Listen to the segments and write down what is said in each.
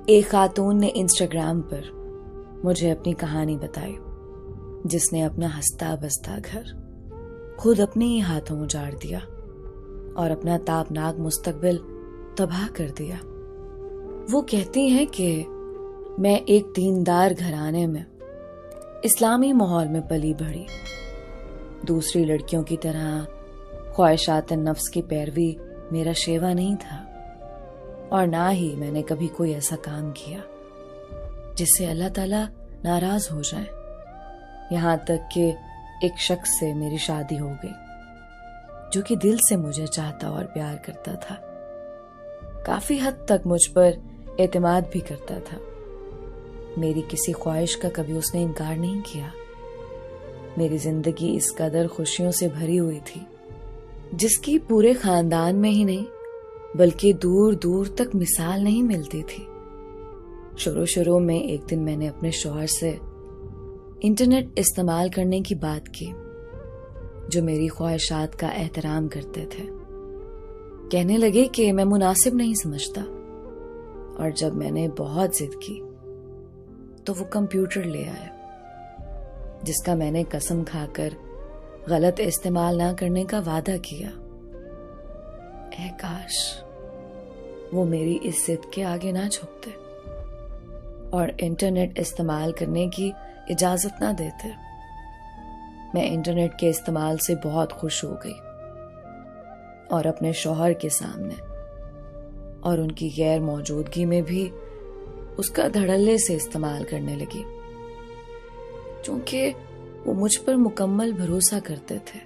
एक खातून ने इंस्टाग्राम पर मुझे अपनी कहानी बताई, जिसने अपना हंसता बसता घर खुद अपने ही हाथों उजाड़ दिया और अपना ताबनाक मुस्तकबिल तबाह कर दिया। वो कहती हैं कि मैं एक दीनदार घराने में इस्लामी माहौल में पली बढ़ी। दूसरी लड़कियों की तरह ख्वाहिशात नफ्स की पैरवी मेरा शेवा नहीं था, और ना ही मैंने कभी कोई ऐसा काम किया जिससे अल्लाह ताला नाराज हो जाए। यहाँ तक कि एक शख्स से मेरी शादी हो गई जो कि दिल से मुझे चाहता और प्यार करता था। काफी हद तक मुझ पर एतमाद भी करता था। मेरी किसी ख्वाहिश का कभी उसने इनकार नहीं किया। मेरी जिंदगी इस कदर खुशियों से भरी हुई थी जिसकी पूरे खानदान में ही नहीं बल्कि दूर दूर तक मिसाल नहीं मिलती थी। शुरू में एक दिन मैंने अपने शौहर से इंटरनेट इस्तेमाल करने की बात की, जो मेरी ख्वाहिशात का एहतराम करते थे। कहने लगे कि मैं मुनासिब नहीं समझता, और जब मैंने बहुत जिद की तो वो कंप्यूटर ले आया, जिसका मैंने कसम खाकर गलत इस्तेमाल ना करने का वादा किया। ऐ काश वो मेरी इस जिद के आगे ना झुकते और इंटरनेट इस्तेमाल करने की इजाजत ना देते। मैं इंटरनेट के इस्तेमाल से बहुत खुश हो गई और अपने शौहर के सामने और उनकी गैर मौजूदगी में भी उसका धड़ल्ले से इस्तेमाल करने लगी, क्योंकि वो मुझ पर मुकम्मल भरोसा करते थे।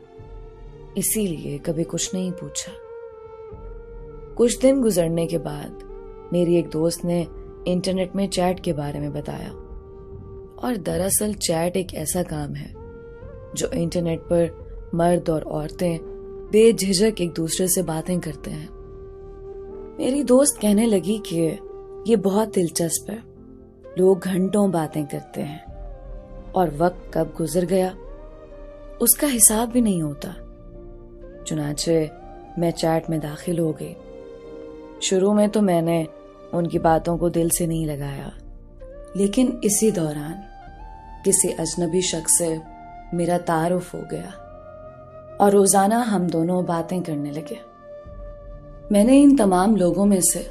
इसीलिए कभी कुछ नहीं पूछा। कुछ दिन गुजरने के बाद मेरी एक दोस्त ने इंटरनेट में चैट के बारे में बताया, और दरअसल चैट एक ऐसा काम है जो इंटरनेट पर मर्द और औरतें बेझिझक एक दूसरे से बातें करते हैं। मेरी दोस्त कहने लगी कि ये बहुत दिलचस्प है। लोग घंटों बातें करते हैं और वक्त कब गुजर गया उसका हिसाब भी नहीं होता। चुनाचे मैं चैट में दाखिल हो गई। शुरू में तो मैंने उनकी बातों को दिल से नहीं लगाया, लेकिन इसी दौरान किसी अजनबी शख्स से मेरा तारुफ हो गया और रोजाना हम दोनों बातें करने लगे। मैंने इन तमाम लोगों में से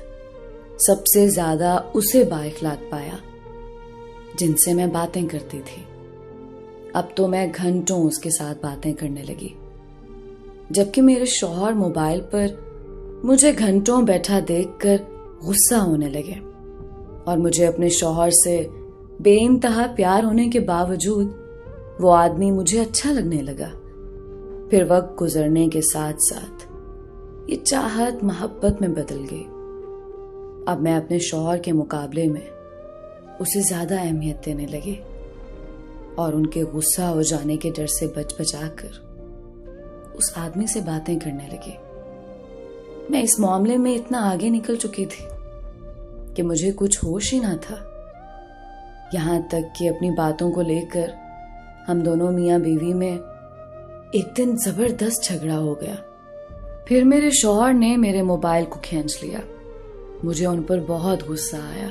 सबसे ज्यादा उसे बाइखलाक पाया जिनसे मैं बातें करती थी। अब तो मैं घंटों उसके साथ बातें करने लगी, जबकि मेरे शौहर मोबाइल पर मुझे घंटों बैठा देखकर गुस्सा होने लगे, और मुझे अपने शौहर से बेइंतहा प्यार होने के बावजूद वो आदमी मुझे अच्छा लगने लगा। फिर वक्त गुजरने के साथ साथ ये चाहत मोहब्बत में बदल गई। अब मैं अपने शौहर के मुकाबले में उसे ज्यादा अहमियत देने लगी और उनके गुस्सा हो जाने के डर से बच बचाकर उस आदमी से बातें करने लगी। मैं इस मामले में इतना आगे निकल चुकी थी कि मुझे कुछ होश ही ना था। यहां तक कि अपनी बातों को लेकर हम दोनों मियां बीवी में एक दिन जबरदस्त झगड़ा हो गया। फिर मेरे शौहर ने मेरे मोबाइल को खींच लिया। मुझे उन पर बहुत गुस्सा आया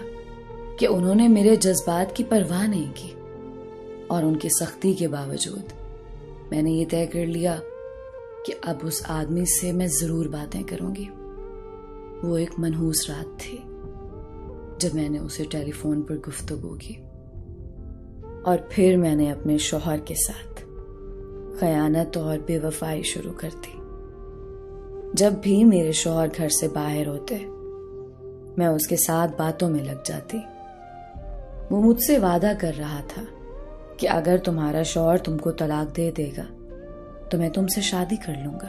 कि उन्होंने मेरे जज्बात की परवाह नहीं की, और उनकी सख्ती के बावजूद मैंने ये तय कर लिया कि अब उस आदमी से मैं जरूर बातें करूंगी। वो एक मनहूस रात थी जब मैंने उसे टेलीफोन पर गुफ्तगू की, और फिर मैंने अपने शौहर के साथ खयानत और बेवफाई शुरू कर दी। जब भी मेरे शौहर घर से बाहर होते मैं उसके साथ बातों में लग जाती। वो मुझसे वादा कर रहा था कि अगर तुम्हारा शौहर तुमको तलाक दे देगा तो मैं तुमसे शादी कर लूंगा,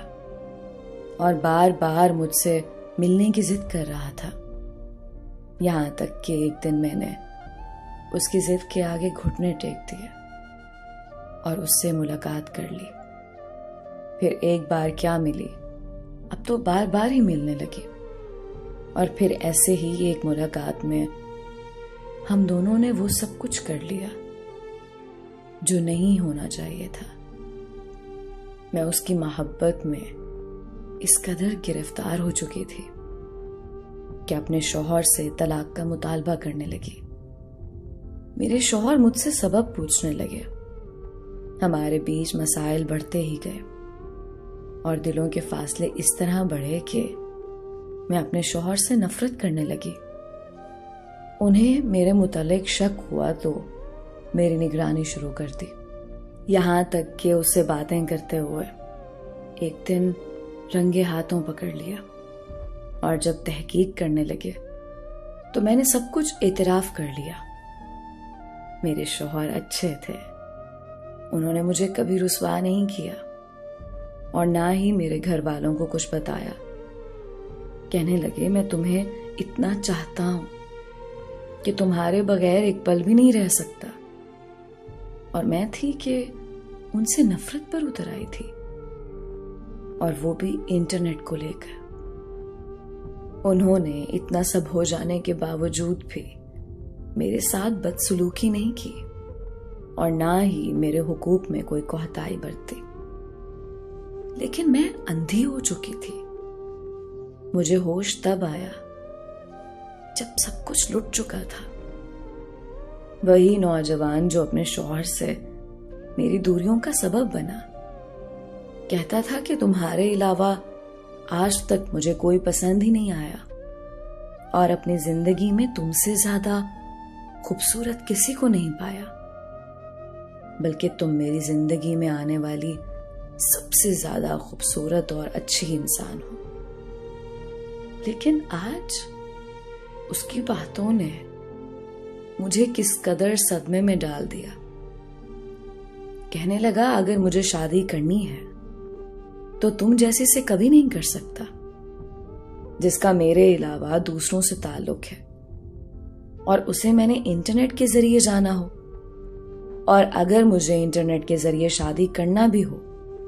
और बार बार मुझसे मिलने की जिद कर रहा था। यहां तक कि एक दिन मैंने उसकी जिद के आगे घुटने टेक दिए और उससे मुलाकात कर ली। फिर एक बार क्या मिली, अब तो बार बार ही मिलने लगी, और फिर ऐसे ही एक मुलाकात में हम दोनों ने वो सब कुछ कर लिया जो नहीं होना चाहिए था। मैं उसकी मोहब्बत में इस कदर गिरफ्तार हो चुकी थी कि अपने शौहर से तलाक का मुतालबा करने लगी। मेरे शौहर मुझसे सबब पूछने लगे। हमारे बीच मसाइल बढ़ते ही गए और दिलों के फासले इस तरह बढ़े कि मैं अपने शौहर से नफरत करने लगी। उन्हें मेरे मुतालिक शक हुआ तो मेरी निगरानी शुरू कर दी, यहाँ तक कि उससे बातें करते हुए एक दिन रंगे हाथों पकड़ लिया। और जब तहकीक करने लगे तो मैंने सब कुछ एतराफ कर लिया। मेरे शौहर अच्छे थे, उन्होंने मुझे कभी रुसवा नहीं किया और ना ही मेरे घर वालों को कुछ बताया। कहने लगे, मैं तुम्हें इतना चाहता हूं कि तुम्हारे बगैर एक पल भी नहीं रह सकता। और मैं थी कि उनसे नफरत पर उतर आई थी, और वो भी इंटरनेट को लेकर। उन्होंने इतना सब हो जाने के बावजूद भी मेरे साथ बदसलूकी नहीं की और ना ही मेरे हुकूक में कोई कोताही बरती। लेकिन मैं अंधी हो चुकी थी। मुझे होश तब आया जब सब कुछ लुट चुका था। वही नौजवान जो अपने शौहर से मेरी दूरियों का सबब बना, कहता था कि तुम्हारे अलावा आज तक मुझे कोई पसंद ही नहीं आया और अपनी जिंदगी में तुमसे ज्यादा खूबसूरत किसी को नहीं पाया, बल्कि तुम मेरी जिंदगी में आने वाली सबसे ज्यादा खूबसूरत और अच्छी इंसान हो। लेकिन आज उसकी बातों ने मुझे किस कदर सदमे में डाल दिया। कहने लगा, अगर मुझे शादी करनी है तो तुम जैसे से कभी नहीं कर सकता, जिसका मेरे अलावा दूसरों से ताल्लुक है और उसे मैंने इंटरनेट के जरिए जाना हो। और अगर मुझे इंटरनेट के जरिए शादी करना भी हो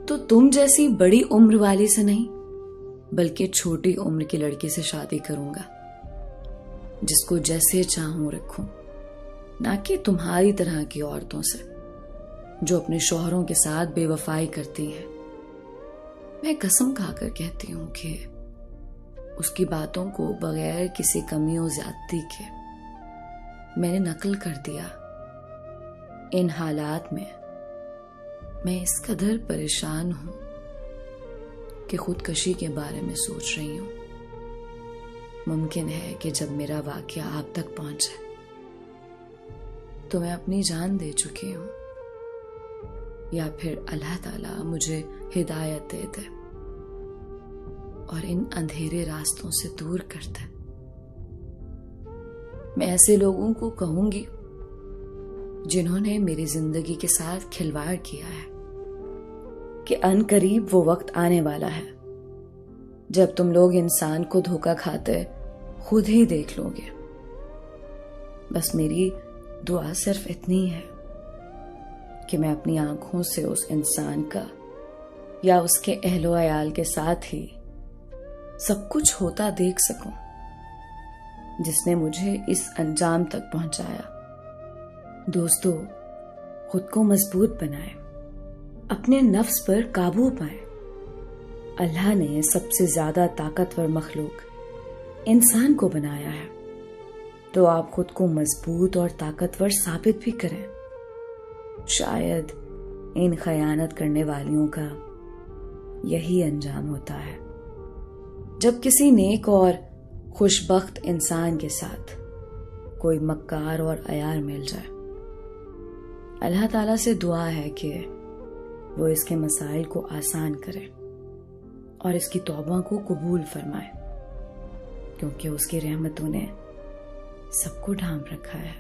तो तुम जैसी बड़ी उम्र वाली से नहीं, बल्कि छोटी उम्र की लड़की से शादी करूंगा, जिसको जैसे चाहूं रखूं, ना कि तुम्हारी तरह की औरतों से जो अपने शौहरों के साथ बेवफाई करती हैं। मैं कसम खाकर कहती हूं कि उसकी बातों को बगैर किसी कमियों ज्यादती के मैंने नकल कर दिया। इन हालात में मैं इस कदर परेशान हूं कि खुदकशी के बारे में सोच रही हूं। मुमकिन है कि जब मेरा वाकया आप तक पहुंचे तो मैं अपनी जान दे चुकी हूं, या फिर अल्लाह ताला मुझे हिदायत दे दे और इन अंधेरे रास्तों से दूर कर दे। मैं ऐसे लोगों को कहूंगी जिन्होंने मेरी जिंदगी के साथ खिलवाड़ किया है कि अनकरीब वो वक्त आने वाला है जब तुम लोग इंसान को धोखा खाते खुद ही देख लोगे। बस मेरी दुआ सिर्फ इतनी है कि मैं अपनी आंखों से उस इंसान का या उसके अहलो अयाल के साथ ही सब कुछ होता देख सकूं जिसने मुझे इस अंजाम तक पहुंचाया। दोस्तों, खुद को मजबूत बनाएं, अपने नफ्स पर काबू पाएं। अल्लाह ने सबसे ज्यादा ताकतवर मखलूक इंसान को बनाया है, तो आप खुद को मजबूत और ताकतवर साबित भी करें। शायद इन खयानत करने वालियों का यही अंजाम होता है जब किसी नेक और खुशबख्त इंसान के साथ कोई मक्कार और अयार मिल जाए। अल्लाह ताला से दुआ है कि वो इसके मसाइल को आसान करे और इसकी तौबा को कबूल फरमाए, क्योंकि उसकी रहमतों ने सबको ढांप रखा है।